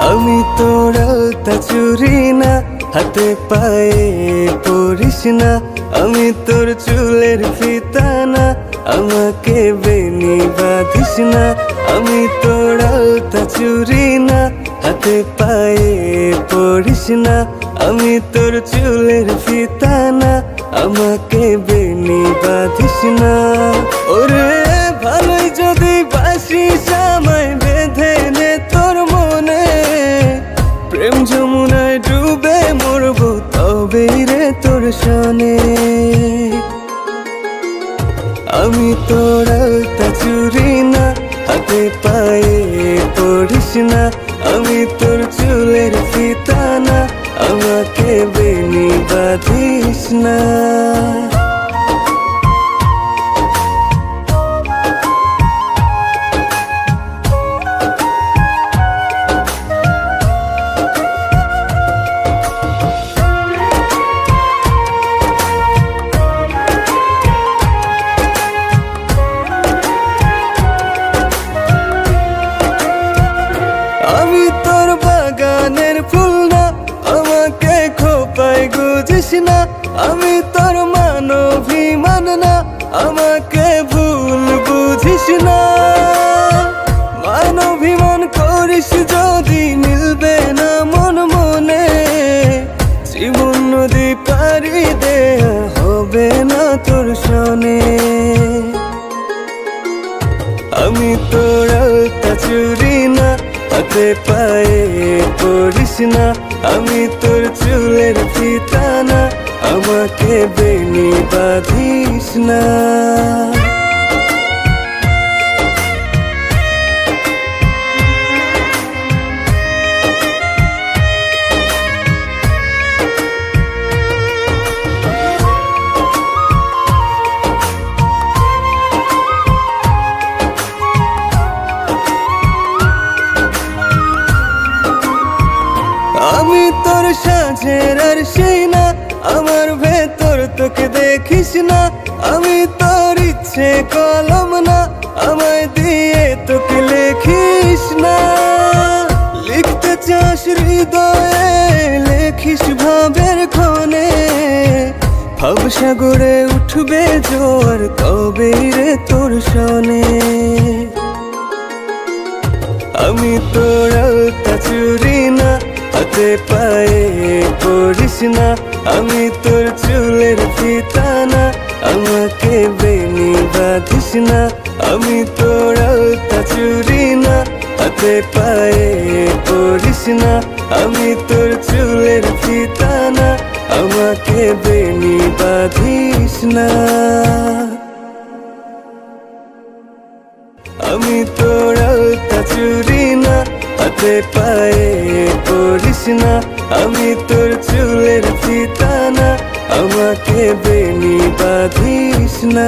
আমি তোর আলতা চুরি না, হাতে পায়ে পরিস না। আমি তোর চুলের ফিতা না, আমাকে বেনি বাঁধিস না। আমি তোর আলতা চুরি না, হাতে পায়ে পরিস না। আমি তোর চুলের ফিতা না, আমাকে বেনি বাঁধিস না। ওরে ভালোই যদি বাসিস আমায় বেঁধে নে তোর মনে, প্রেম যমুনায় ডুবে মরবো তবেই রে তোর সনে। আমি তোর আলতা চুরি না, হাতে পায়ে পরিস না। আমি তোর চুলের ফিতা না, আমাকে বেনি বাঁধিস না। আমি তোর বাগানের ফুল না, আমাকে খোপায় গুজিস না। আমি তোর মানভিমান না, আমাকে ভুল বুঝিস না। মানভিমান করিস যদি মিলবে না মন মনে, জীবন নদী পারি দেয়া হবে না তোর সনে। আমি তোর আলতা চুরি না, হাতে পায়ে পরিস না। আমি তোর চুলের ফিতা না, আমাকে বেনি বাঁধিস না। আমি তোর সাজের আর সেই না, আমার ভেতর তোকে দেখিস না। আমি তোর ইচ্ছে কলম না, আমায় দিয়ে তোকে লেখিস না। লিখতে চাস হৃদয়ে, লেখিস ভাবের ক্ষণে। ভবসাগরে উঠবে জোয়ার তবেই রে তোর সনে। আমি তোর আলতা চুরি না, হাতে পায়ে পরিস না। আমি তোর চুলের ফিতা না, আমাকে বেনি বাঁধিস না। আমি তোর আলতা চুরি না, হাতে পায়ে পরিস না। আমি তোর চুলের ফিতা না, আমাকে বেনি বাঁধিস না। আমি তোর আলতা চুরি না, হাতে পায়ে পরিস না। আমি তোর চুলের ফিতা না, আমাকে বেনি বাঁধিস না।